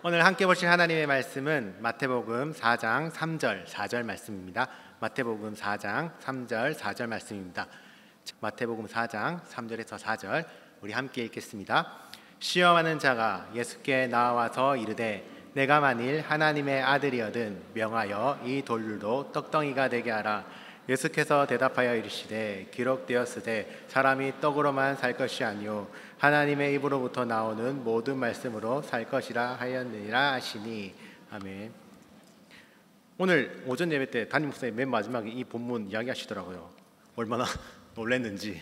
오늘 함께 보실 하나님의 말씀은 마태복음 4장 3절 4절 말씀입니다. 마태복음 4장 3절 4절 말씀입니다. 마태복음 4장 3절에서 4절 우리 함께 읽겠습니다. 시험하는 자가 예수께 나와서 이르되 내가 만일 하나님의 아들이거든 명하여 이 돌들도 떡덩이가 되게 하라. 예수께서 대답하여 이르시되 기록되었으되 사람이 떡으로만 살 것이 아니요 하나님의 입으로부터 나오는 모든 말씀으로 살 것이라 하였느니라 하시니. 아멘. 오늘 오전 예배 때 담임 목사님 맨 마지막에 이 본문 이야기하시더라고요. 얼마나 놀랐는지.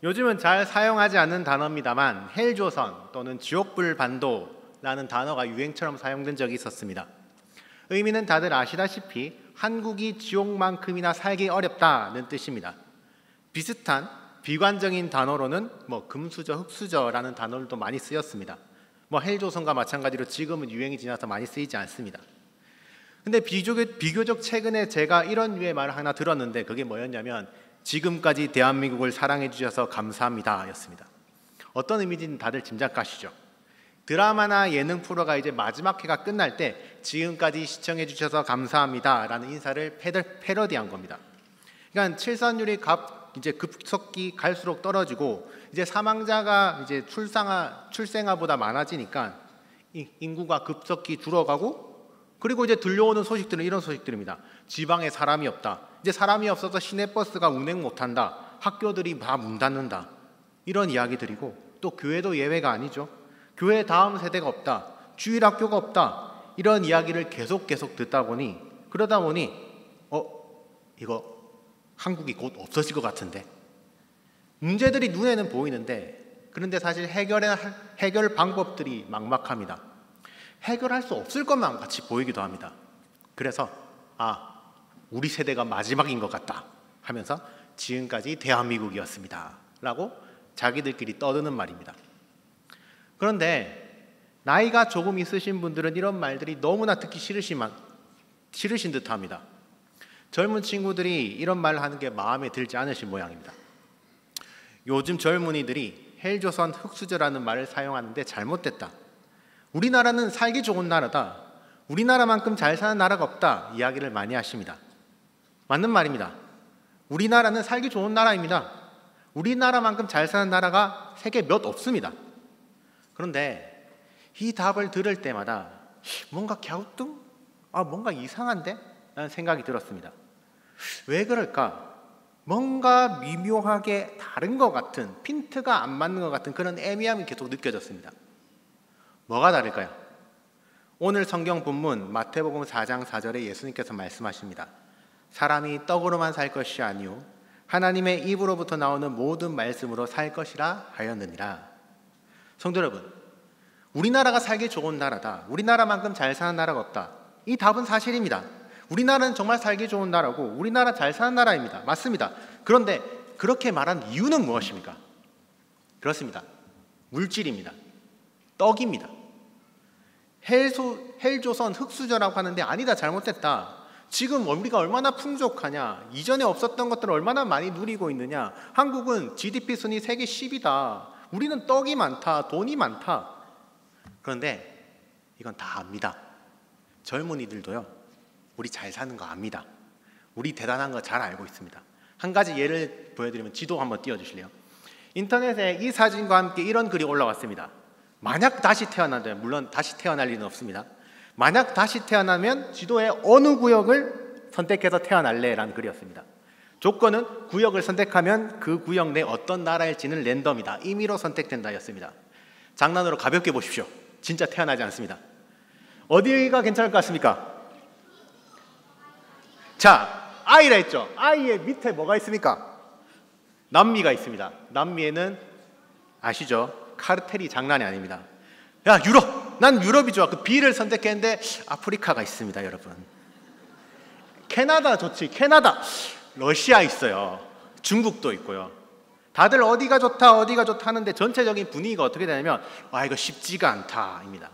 요즘은 잘 사용하지 않는 단어입니다만 헬조선 또는 지옥불반도라는 단어가 유행처럼 사용된 적이 있었습니다. 의미는 다들 아시다시피 한국이 지옥만큼이나 살기 어렵다는 뜻입니다. 비슷한 비관적인 단어로는 금수저, 흙수저라는 단어들도 많이 쓰였습니다. 헬조선과 마찬가지로 지금은 유행이 지나서 많이 쓰이지 않습니다. 근데 비교적 최근에 제가 이런 류의 말을 하나 들었는데 그게 뭐였냐면 지금까지 대한민국을 사랑해 주셔서 감사합니다 였습니다. 어떤 의미인지는 다들 짐작가시죠? 드라마나 예능 프로가 이제 마지막 회가 끝날 때 지금까지 시청해 주셔서 감사합니다 라는 인사를 패러디한 겁니다. 그러니까 출산율이 이제 급속히 갈수록 떨어지고 이제 사망자가 이제 출생아보다 많아지니까 인구가 급속히 줄어가고, 그리고 이제 들려오는 소식들은 이런 소식들입니다. 지방에 사람이 없다. 이제 사람이 없어서 시내버스가 운행 못한다. 학교들이 다 문 닫는다. 이런 이야기들이고, 또 교회도 예외가 아니죠. 교회 다음 세대가 없다. 주일학교가 없다. 이런 이야기를 계속 그러다 보니 이거 한국이 곧 없어질 것 같은데, 문제들이 눈에는 보이는데 그런데 사실 해결 방법들이 막막합니다. 해결할 수 없을 것만 같이 보이기도 합니다. 그래서 우리 세대가 마지막인 것 같다 하면서 지금까지 대한민국이었습니다 라고 자기들끼리 떠드는 말입니다. 그런데 나이가 조금 있으신 분들은 이런 말들이 너무나 듣기 싫으신 듯합니다. 젊은 친구들이 이런 말을 하는 게 마음에 들지 않으신 모양입니다. 요즘 젊은이들이 헬조선 흙수저라는 말을 사용하는데 잘못됐다. 우리나라는 살기 좋은 나라다. 우리나라만큼 잘 사는 나라가 없다. 이야기를 많이 하십니다. 맞는 말입니다. 우리나라는 살기 좋은 나라입니다. 우리나라만큼 잘 사는 나라가 세계 몇 없습니다. 그런데 이 답을 들을 때마다 뭔가 갸우뚱? 뭔가 이상한데? 라는 생각이 들었습니다. 왜 그럴까? 뭔가 미묘하게 다른 것 같은, 핀트가 안 맞는 것 같은 그런 애매함이 계속 느껴졌습니다. 뭐가 다를까요? 오늘 성경 본문 마태복음 4장 4절에 예수님께서 말씀하십니다. 사람이 떡으로만 살 것이 아니요 하나님의 입으로부터 나오는 모든 말씀으로 살 것이라 하였느니라. 성도 여러분, 우리나라가 살기 좋은 나라다. 우리나라만큼 잘 사는 나라가 없다. 이 답은 사실입니다. 우리나라는 정말 살기 좋은 나라고 우리나라 잘 사는 나라입니다. 맞습니다. 그런데 그렇게 말한 이유는 무엇입니까? 그렇습니다. 물질입니다. 떡입니다. 헬조선 흙수저라고 하는데 아니다, 잘못됐다. 지금 우리가 얼마나 풍족하냐, 이전에 없었던 것들을 얼마나 많이 누리고 있느냐. 한국은 GDP 순위 세계 10위다. 우리는 떡이 많다, 돈이 많다. 그런데 이건 다 압니다. 젊은이들도요, 우리 잘 사는 거 압니다. 우리 대단한 거 잘 알고 있습니다. 한 가지 예를 보여드리면 지도 한번 띄워주실래요? 인터넷에 이 사진과 함께 이런 글이 올라왔습니다. 만약 다시 태어난다면, 물론 다시 태어날 리는 없습니다. 만약 다시 태어나면 지도의 어느 구역을 선택해서 태어날래? 라는 글이었습니다. 조건은 구역을 선택하면 그 구역 내 어떤 나라일지는 랜덤이다. 임의로 선택된다 였습니다. 장난으로 가볍게 보십시오. 진짜 태어나지 않습니다. 어디가 괜찮을 것 같습니까? 자, 아이라 했죠. 아이의 밑에 뭐가 있습니까? 남미가 있습니다. 남미에는 아시죠? 카르텔이 장난이 아닙니다. 야, 유럽! 난 유럽이 좋아. 그 B를 선택했는데 아프리카가 있습니다, 여러분. 캐나다 좋지. 캐나다. 러시아 있어요. 중국도 있고요. 다들 어디가 좋다 하는데 전체적인 분위기가 어떻게 되냐면 이거 쉽지가 않다입니다.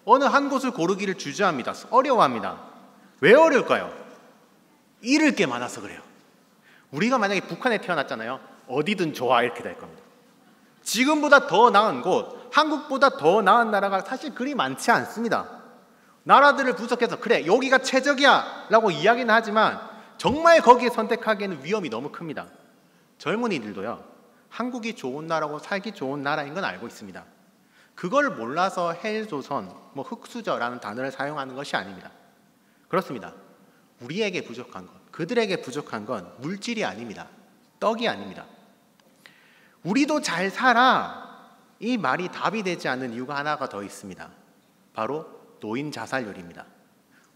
어느 한 곳을 고르기를 주저합니다. 어려워합니다. 왜 어려울까요? 잃을 게 많아서 그래요. 우리가 만약에 북한에 태어났잖아요. 어디든 좋아 이렇게 될 겁니다. 지금보다 더 나은 곳, 한국보다 더 나은 나라가 사실 그리 많지 않습니다. 나라들을 분석해서 그래 여기가 최적이야 라고 이야기는 하지만 정말 거기에 선택하기에는 위험이 너무 큽니다. 젊은이들도요, 한국이 좋은 나라고 살기 좋은 나라인 건 알고 있습니다. 그걸 몰라서 헬조선, 흑수저라는 단어를 사용하는 것이 아닙니다. 그렇습니다. 우리에게 부족한 것, 그들에게 부족한 건 물질이 아닙니다. 떡이 아닙니다. 우리도 잘 살아, 이 말이 답이 되지 않는 이유가 하나가 더 있습니다. 바로 노인 자살률입니다.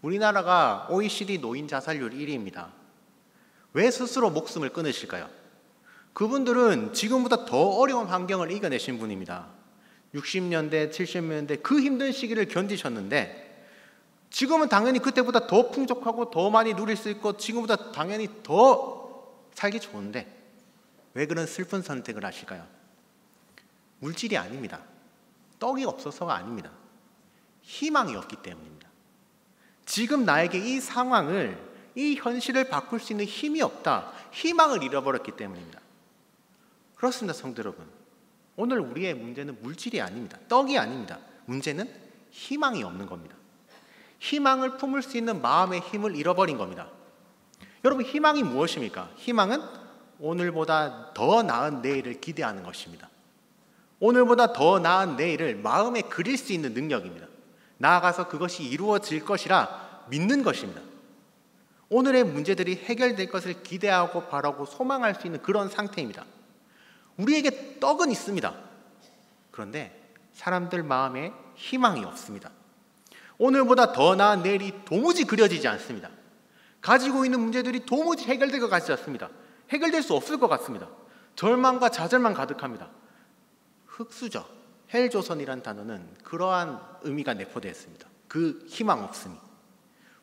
우리나라가 OECD 노인 자살률 1위입니다. 왜 스스로 목숨을 끊으실까요? 그분들은 지금보다 더 어려운 환경을 이겨내신 분입니다. 60년대, 70년대 그 힘든 시기를 견디셨는데 지금은 당연히 그때보다 더 풍족하고 더 많이 누릴 수 있고 지금보다 당연히 더 살기 좋은데 왜 그런 슬픈 선택을 하실까요? 물질이 아닙니다. 떡이 없어서가 아닙니다. 희망이 없기 때문입니다. 지금 나에게 이 상황을, 이 현실을 바꿀 수 있는 힘이 없다. 희망을 잃어버렸기 때문입니다. 그렇습니다, 성도 여러분. 오늘 우리의 문제는 물질이 아닙니다. 떡이 아닙니다. 문제는 희망이 없는 겁니다. 희망을 품을 수 있는 마음의 힘을 잃어버린 겁니다. 여러분, 희망이 무엇입니까? 희망은 오늘보다 더 나은 내일을 기대하는 것입니다. 오늘보다 더 나은 내일을 마음에 그릴 수 있는 능력입니다. 나아가서 그것이 이루어질 것이라 믿는 것입니다. 오늘의 문제들이 해결될 것을 기대하고 바라고 소망할 수 있는 그런 상태입니다. 우리에게 떡은 있습니다. 그런데 사람들 마음에 희망이 없습니다. 오늘보다 더 나은 내일이 도무지 그려지지 않습니다. 가지고 있는 문제들이 도무지 해결될 것 같지 않습니다. 해결될 수 없을 것 같습니다. 절망과 좌절만 가득합니다. 흑수저, 헬조선이란 단어는 그러한 의미가 내포되어 있습니다. 그 희망 없음이.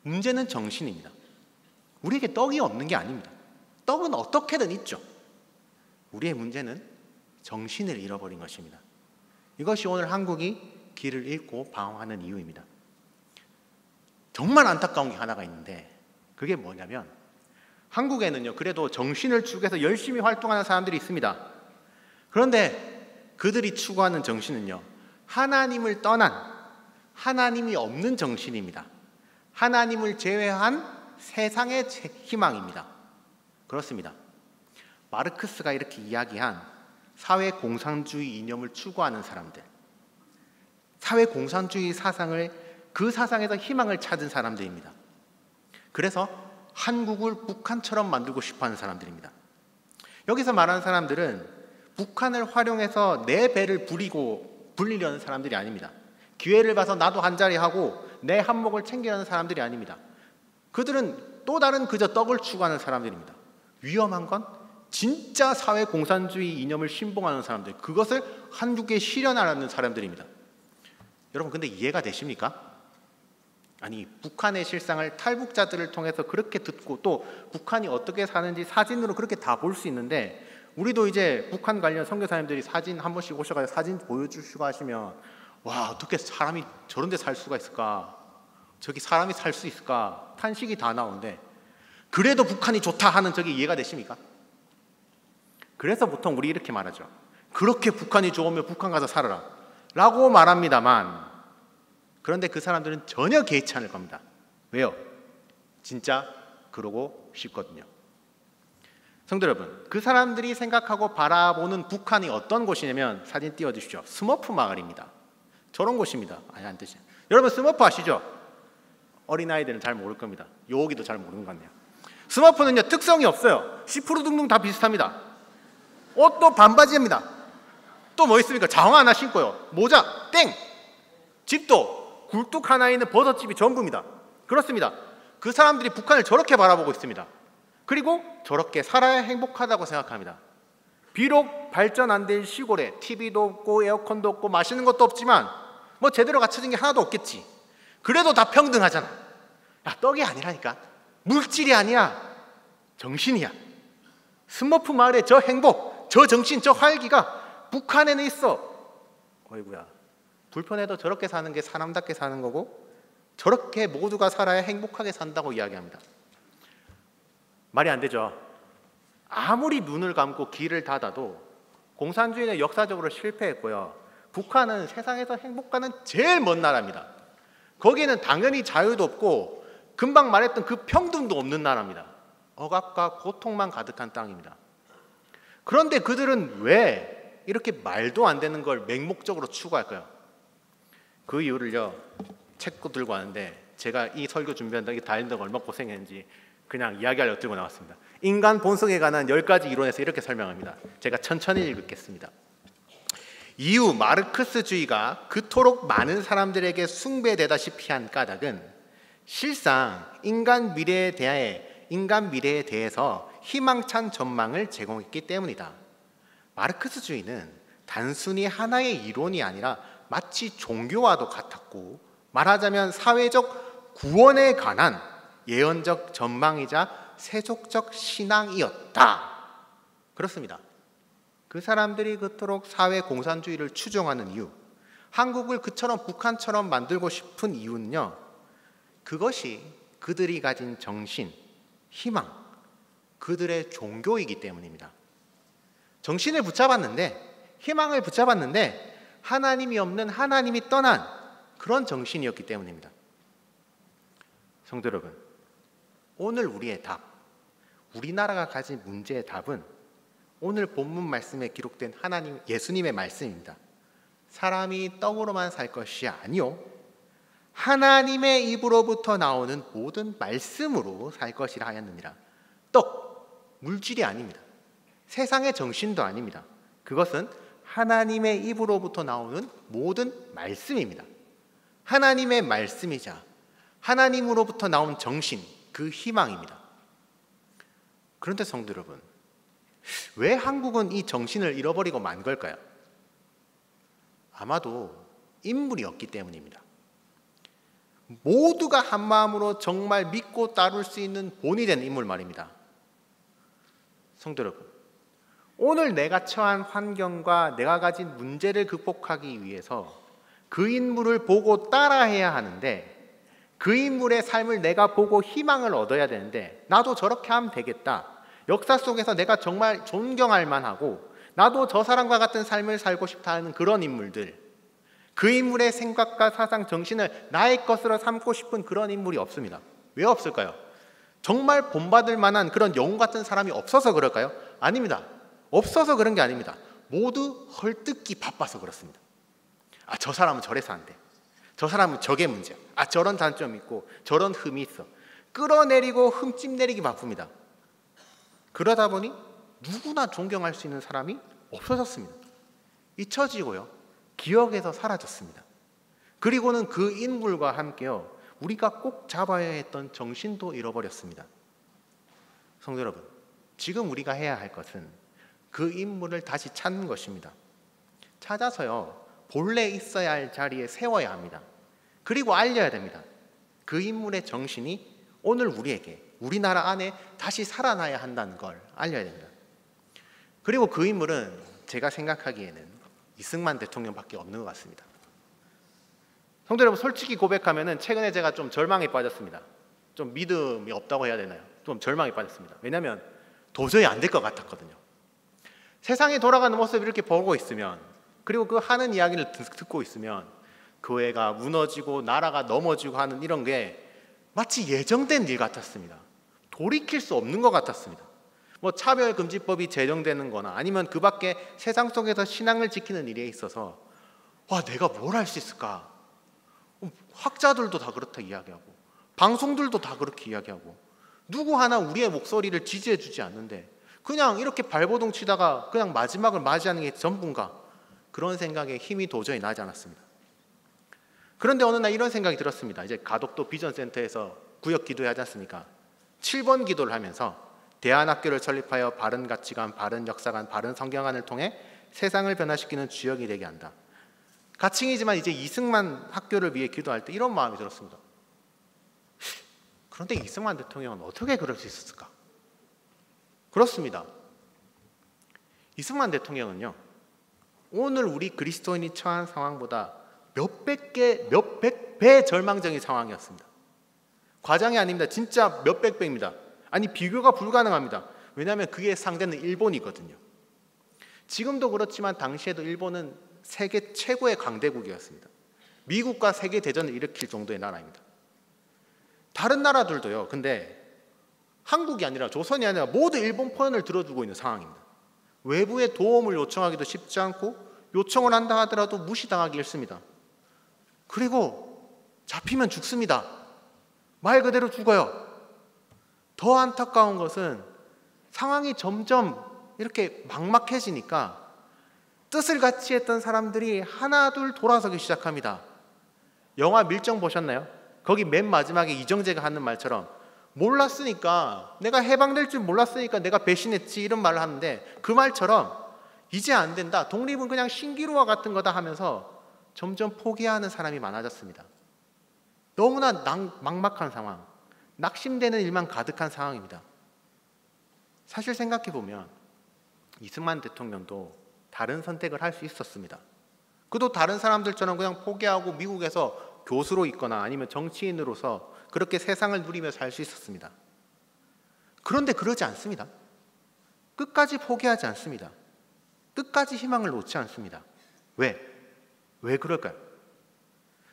문제는 정신입니다. 우리에게 떡이 없는 게 아닙니다. 떡은 어떻게든 있죠. 우리의 문제는 정신을 잃어버린 것입니다. 이것이 오늘 한국이 길을 잃고 방황하는 이유입니다. 정말 안타까운 게 하나가 있는데 그게 뭐냐면 한국에는요, 그래도 정신을 추구해서 열심히 활동하는 사람들이 있습니다. 그런데 그들이 추구하는 정신은요, 하나님을 떠난, 하나님이 없는 정신입니다. 하나님을 제외한 세상의 희망입니다. 그렇습니다. 마르크스가 이렇게 이야기한 사회공산주의 이념을 추구하는 사람들, 사회공산주의 사상을, 그 사상에서 희망을 찾은 사람들입니다. 그래서 한국을 북한처럼 만들고 싶어하는 사람들입니다. 여기서 말하는 사람들은 북한을 활용해서 내 배를 불리려는 사람들이 아닙니다. 기회를 봐서 나도 한자리 하고 내 한몫을 챙기려는 사람들이 아닙니다. 그들은 또 다른 그저 떡을 추구하는 사람들입니다. 위험한 건 진짜 사회공산주의 이념을 신봉하는 사람들, 그것을 한국에 실현하려는 사람들입니다. 여러분, 근데 이해가 되십니까? 아니, 북한의 실상을 탈북자들을 통해서 그렇게 듣고 또 북한이 어떻게 사는지 사진으로 그렇게 다 볼 수 있는데, 우리도 이제 북한 관련 선교사님들이 사진 한 번씩 오셔가지고 사진 보여주시고 하시면, 와, 어떻게 사람이 저런 데 살 수가 있을까, 저기 사람이 살 수 있을까 탄식이 다 나오는데, 그래도 북한이 좋다 하는 저게 이해가 되십니까? 그래서 보통 우리 이렇게 말하죠. 그렇게 북한이 좋으면 북한 가서 살아라 라고 말합니다만, 그런데 그 사람들은 전혀 개의치 않을 겁니다. 왜요? 진짜 그러고 싶거든요. 성도 여러분, 그 사람들이 생각하고 바라보는 북한이 어떤 곳이냐면, 사진 띄워주십시오. 스머프 마을입니다. 저런 곳입니다. 아니, 안 뜻이에요. 여러분, 스머프 아시죠? 어린아이들은 잘 모를 겁니다. 요기도 잘 모르는 것 같네요. 스머프는요, 특성이 없어요. 시푸르둥둥 다 비슷합니다. 옷도 반바지입니다. 또 뭐 있습니까? 장화 하나 신고요. 모자 땡. 집도 굴뚝 하나 있는 버섯집이 전부입니다. 그렇습니다. 그 사람들이 북한을 저렇게 바라보고 있습니다. 그리고 저렇게 살아야 행복하다고 생각합니다. 비록 발전 안 된 시골에 TV도 없고 에어컨도 없고 맛있는 것도 없지만 뭐 제대로 갖춰진 게 하나도 없겠지. 그래도 다 평등하잖아. 야, 떡이 아니라니까. 물질이 아니야. 정신이야. 스머프 마을의 저 행복, 저 정신, 저 활기가 북한에는 있어. 어이구야. 불편해도 저렇게 사는 게 사람답게 사는 거고, 저렇게 모두가 살아야 행복하게 산다고 이야기합니다. 말이 안 되죠. 아무리 눈을 감고 귀를 닫아도 공산주의는 역사적으로 실패했고요. 북한은 세상에서 행복과는 제일 먼 나라입니다. 거기에는 당연히 자유도 없고 금방 말했던 그 평등도 없는 나라입니다. 억압과 고통만 가득한 땅입니다. 그런데 그들은 왜 이렇게 말도 안 되는 걸 맹목적으로 추구할까요? 그 이유를요, 책도 들고 왔는데 제가 이 설교 준비한다고 다 했는데 얼마나 고생했는지 그냥 이야기하려고 들고 나왔습니다. 인간 본성에 관한 10가지 이론에서 이렇게 설명합니다. 제가 천천히 읽겠습니다. 이유, 마르크스주의가 그토록 많은 사람들에게 숭배되다시피 한 까닭은 실상 인간 미래에 대해서 희망찬 전망을 제공했기 때문이다. 마르크스주의는 단순히 하나의 이론이 아니라 마치 종교와도 같았고, 말하자면 사회적 구원에 관한 예언적 전망이자 세속적 신앙이었다. 그렇습니다. 그 사람들이 그토록 사회 공산주의를 추종하는 이유, 한국을 그처럼 북한처럼 만들고 싶은 이유는요, 그것이 그들이 가진 정신, 희망, 그들의 종교이기 때문입니다. 정신을 붙잡았는데, 희망을 붙잡았는데 하나님이 없는, 하나님이 떠난 그런 정신이었기 때문입니다. 성도 여러분, 오늘 우리의 답, 우리나라가 가진 문제의 답은 오늘 본문 말씀에 기록된 예수님의 말씀입니다. 사람이 떡으로만 살 것이 아니요 하나님의 입으로부터 나오는 모든 말씀으로 살 것이라 하였느니라. 떡, 물질이 아닙니다. 세상의 정신도 아닙니다. 그것은 하나님의 입으로부터 나오는 모든 말씀입니다. 하나님의 말씀이자 하나님으로부터 나온 정신, 그 희망입니다. 그런데 성도 여러분, 왜 한국은 이 정신을 잃어버리고 만 걸까요? 아마도 인물이 없기 때문입니다. 모두가 한 마음으로 정말 믿고 따를 수 있는 본이 된 인물 말입니다. 성도 여러분, 오늘 내가 처한 환경과 내가 가진 문제를 극복하기 위해서 그 인물을 보고 따라해야 하는데, 그 인물의 삶을 내가 보고 희망을 얻어야 되는데, 나도 저렇게 하면 되겠다, 역사 속에서 내가 정말 존경할 만하고 나도 저 사람과 같은 삶을 살고 싶다 하는 그런 인물들, 그 인물의 생각과 사상, 정신을 나의 것으로 삼고 싶은 그런 인물이 없습니다. 왜 없을까요? 정말 본받을 만한 그런 영웅 같은 사람이 없어서 그럴까요? 아닙니다. 없어서 그런 게 아닙니다. 모두 헐뜯기 바빠서 그렇습니다. 아, 저 사람은 저래서 안 돼. 저 사람은 저게 문제야. 아, 저런 단점이 있고 저런 흠이 있어. 끌어내리고 흠집 내리기 바쁩니다. 그러다 보니 누구나 존경할 수 있는 사람이 없어졌습니다. 잊혀지고요, 기억에서 사라졌습니다. 그리고는 그 인물과 함께요, 우리가 꼭 잡아야 했던 정신도 잃어버렸습니다. 성도 여러분, 지금 우리가 해야 할 것은 그 인물을 다시 찾는 것입니다. 찾아서요, 본래 있어야 할 자리에 세워야 합니다. 그리고 알려야 됩니다. 그 인물의 정신이 오늘 우리에게, 우리나라 안에 다시 살아나야 한다는 걸 알려야 됩니다. 그리고 그 인물은 제가 생각하기에는 이승만 대통령밖에 없는 것 같습니다. 성도 여러분, 솔직히 고백하면 최근에 제가 좀 절망에 빠졌습니다. 좀 믿음이 없다고 해야 되나요? 좀 절망에 빠졌습니다. 왜냐하면 도저히 안 될 것 같았거든요. 세상이 돌아가는 모습을 이렇게 보고 있으면, 그리고 그 하는 이야기를 듣고 있으면 교회가 무너지고 나라가 넘어지고 하는 이런 게 마치 예정된 일 같았습니다. 돌이킬 수 없는 것 같았습니다. 뭐 차별금지법이 제정되는 거나 아니면 그 밖에 세상 속에서 신앙을 지키는 일에 있어서 와, 내가 뭘 할 수 있을까? 학자들도 다 그렇다 이야기하고 방송들도 다 그렇게 이야기하고 누구 하나 우리의 목소리를 지지해 주지 않는데 그냥 이렇게 발버둥 치다가 그냥 마지막을 맞이하는 게 전부인가? 그런 생각에 힘이 도저히 나지 않았습니다. 그런데 어느 날 이런 생각이 들었습니다. 이제 가덕도 비전센터에서 구역 기도하지 않습니까? 7번 기도를 하면서 대안학교를 설립하여 바른 가치관, 바른 역사관, 바른 성경관을 통해 세상을 변화시키는 주역이 되게 한다. 가칭이지만 이제 이승만 학교를 위해 기도할 때 이런 마음이 들었습니다. 그런데 이승만 대통령은 어떻게 그럴 수 있었을까? 그렇습니다. 이승만 대통령은요, 오늘 우리 그리스도인이 처한 상황보다 몇백 배 절망적인 상황이었습니다. 과장이 아닙니다. 진짜 몇백 배입니다. 아니, 비교가 불가능합니다. 왜냐하면 그의 상대는 일본이거든요. 지금도 그렇지만 당시에도 일본은 세계 최고의 강대국이었습니다. 미국과 세계 대전을 일으킬 정도의 나라입니다. 다른 나라들도요. 근데 한국이 아니라 조선이 아니라 모두 일본 편을 들어주고 있는 상황입니다. 외부의 도움을 요청하기도 쉽지 않고 요청을 한다 하더라도 무시당하기 일쑤입니다. 그리고 잡히면 죽습니다. 말 그대로 죽어요. 더 안타까운 것은 상황이 점점 이렇게 막막해지니까 뜻을 같이 했던 사람들이 하나둘 돌아서기 시작합니다. 영화 밀정 보셨나요? 거기 맨 마지막에 이정재가 하는 말처럼 몰랐으니까, 내가 해방될 줄 몰랐으니까 내가 배신했지, 이런 말을 하는데 그 말처럼 이제 안 된다, 독립은 그냥 신기루와 같은 거다 하면서 점점 포기하는 사람이 많아졌습니다. 너무나 막막한 상황, 낙심되는 일만 가득한 상황입니다. 사실 생각해보면 이승만 대통령도 다른 선택을 할 수 있었습니다. 그도 다른 사람들처럼 그냥 포기하고 미국에서 교수로 있거나 아니면 정치인으로서 그렇게 세상을 누리며 살 수 있었습니다. 그런데 그러지 않습니다. 끝까지 포기하지 않습니다. 끝까지 희망을 놓지 않습니다. 왜? 왜 그럴까요?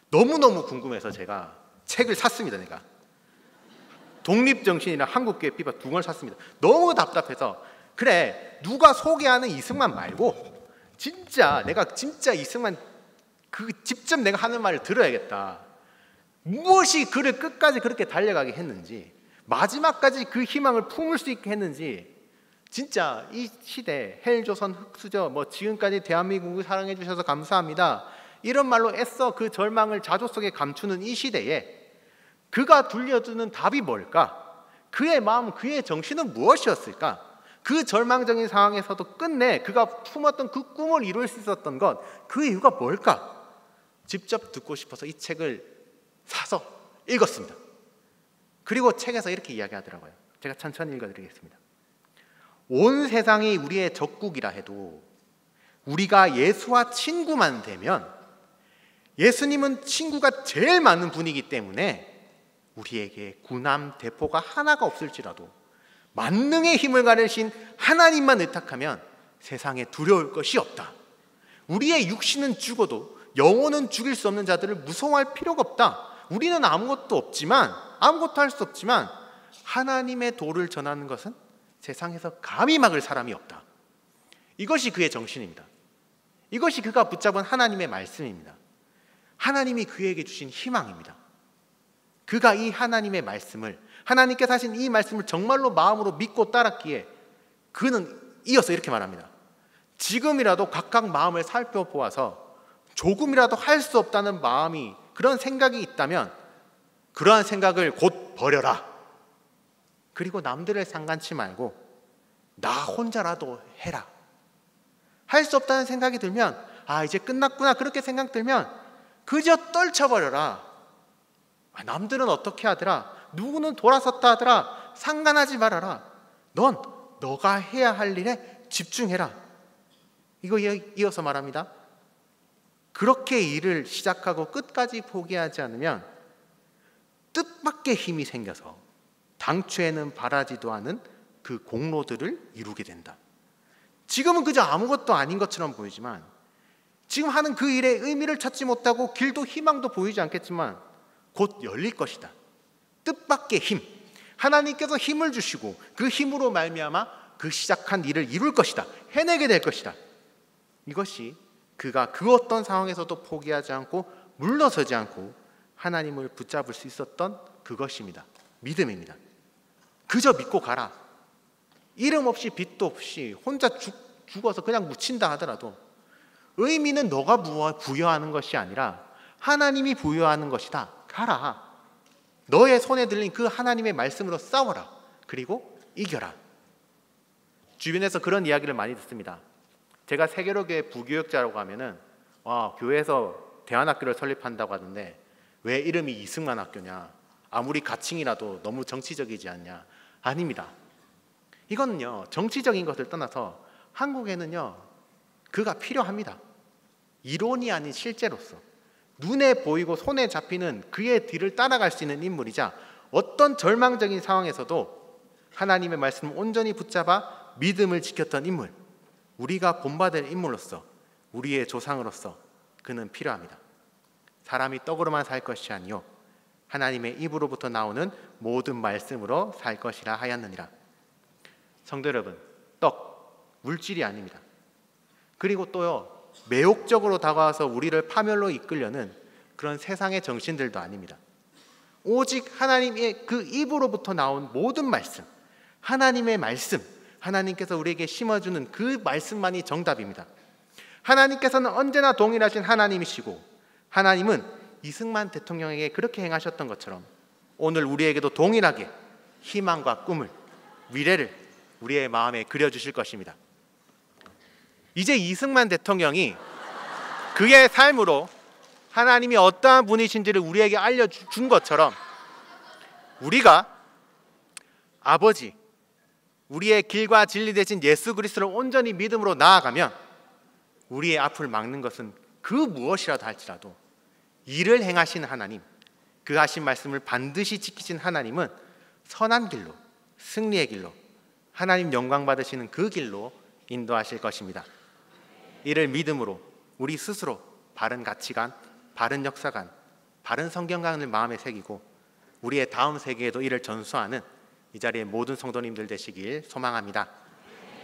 너무너무 궁금해서 제가 책을 샀습니다. 내가 독립정신이나 한국교회 비판 두 권을 샀습니다. 너무 답답해서, 그래, 누가 소개하는 이승만 말고 내가 진짜 이승만 직접 내가 하는 말을 들어야겠다. 무엇이 그를 끝까지 그렇게 달려가게 했는지, 마지막까지 그 희망을 품을 수 있게 했는지, 진짜 이 시대 헬조선 흑수저 지금까지 대한민국을 사랑해 주셔서 감사합니다, 이런 말로 애써 그 절망을 자조 속에 감추는 이 시대에 그가 들려주는 답이 뭘까? 그의 마음, 그의 정신은 무엇이었을까? 그 절망적인 상황에서도 끝내 그가 품었던 그 꿈을 이룰 수 있었던 것, 그 이유가 뭘까? 직접 듣고 싶어서 이 책을 사서 읽었습니다. 그리고 책에서 이렇게 이야기하더라고요. 제가 천천히 읽어드리겠습니다. 온 세상이 우리의 적국이라 해도 우리가 예수와 친구만 되면, 예수님은 친구가 제일 많은 분이기 때문에 우리에게 군함 대포가 하나가 없을지라도 만능의 힘을 가르신 하나님만 의탁하면 세상에 두려울 것이 없다. 우리의 육신은 죽어도 영혼은 죽일 수 없는 자들을 무서워할 필요가 없다. 우리는 아무것도 할 수 없지만 하나님의 도를 전하는 것은 세상에서 감히 막을 사람이 없다. 이것이 그의 정신입니다. 이것이 그가 붙잡은 하나님의 말씀입니다. 하나님이 그에게 주신 희망입니다. 그가 이 하나님의 말씀을, 하나님께서 하신 이 말씀을 정말로 마음으로 믿고 따랐기에 그는 이어서 이렇게 말합니다. 지금이라도 각각 마음을 살펴보아서 조금이라도 할 수 없다는 마음이, 그런 생각이 있다면 그러한 생각을 곧 버려라. 그리고 남들을 상관치 말고 나 혼자라도 해라. 할 수 없다는 생각이 들면, 이제 끝났구나, 그렇게 생각 들면 그저 떨쳐버려라. 남들은 어떻게 하더라, 누구는 돌아섰다 하더라, 상관하지 말아라. 넌 너가 해야 할 일에 집중해라. 이거 이어서 말합니다. 그렇게 일을 시작하고 끝까지 포기하지 않으면 뜻밖의 힘이 생겨서 당초에는 바라지도 않은 그 공로들을 이루게 된다. 지금은 그저 아무것도 아닌 것처럼 보이지만, 지금 하는 그 일에 의미를 찾지 못하고 길도 희망도 보이지 않겠지만 곧 열릴 것이다. 뜻밖의 힘, 하나님께서 힘을 주시고 그 힘으로 말미암아 그 시작한 일을 이룰 것이다. 해내게 될 것이다. 이것이 그가 그 어떤 상황에서도 포기하지 않고 물러서지 않고 하나님을 붙잡을 수 있었던 그것입니다. 믿음입니다. 그저 믿고 가라. 이름 없이 빚도 없이 혼자 죽어서 그냥 묻힌다 하더라도 의미는 너가 부여하는 것이 아니라 하나님이 부여하는 것이다. 가라. 너의 손에 들린 그 하나님의 말씀으로 싸워라. 그리고 이겨라. 주변에서 그런 이야기를 많이 듣습니다. 제가 세계로교회 부교역자라고 하면은 교회에서 대안학교를 설립한다고 하던데 왜 이름이 이승만 학교냐, 아무리 가칭이라도 너무 정치적이지 않냐. 아닙니다. 이거는요, 정치적인 것을 떠나서 한국에는요, 그가 필요합니다. 이론이 아닌 실제로서 눈에 보이고 손에 잡히는 그의 뒤를 따라갈 수 있는 인물이자, 어떤 절망적인 상황에서도 하나님의 말씀을 온전히 붙잡아 믿음을 지켰던 인물, 우리가 본받을 인물로서 우리의 조상으로서 그는 필요합니다. 사람이 떡으로만 살 것이 아니요 하나님의 입으로부터 나오는 모든 말씀으로 살 것이라 하였느니라. 성도 여러분, 떡, 물질이 아닙니다. 그리고 또요, 매혹적으로 다가와서 우리를 파멸로 이끌려는 그런 세상의 정신들도 아닙니다. 오직 하나님의 그 입으로부터 나온 모든 말씀, 하나님의 말씀, 하나님께서 우리에게 심어주는 그 말씀만이 정답입니다. 하나님께서는 언제나 동일하신 하나님이시고, 하나님은 이승만 대통령에게 그렇게 행하셨던 것처럼 오늘 우리에게도 동일하게 희망과 꿈을, 미래를 우리의 마음에 그려주실 것입니다. 이제 이승만 대통령이 그의 삶으로 하나님이 어떠한 분이신지를 우리에게 알려준 것처럼 우리가 아버지, 우리의 길과 진리 되신 예수 그리스도를 온전히 믿음으로 나아가면 우리의 앞을 막는 것은 그 무엇이라도 할지라도 일을 행하신 하나님, 그 하신 말씀을 반드시 지키신 하나님은 선한 길로, 승리의 길로, 하나님 영광 받으시는 그 길로 인도하실 것입니다. 이를 믿음으로 우리 스스로 바른 가치관, 바른 역사관, 바른 성경관을 마음에 새기고 우리의 다음 세계에도 이를 전수하는 이 자리의 모든 성도님들 되시길 소망합니다.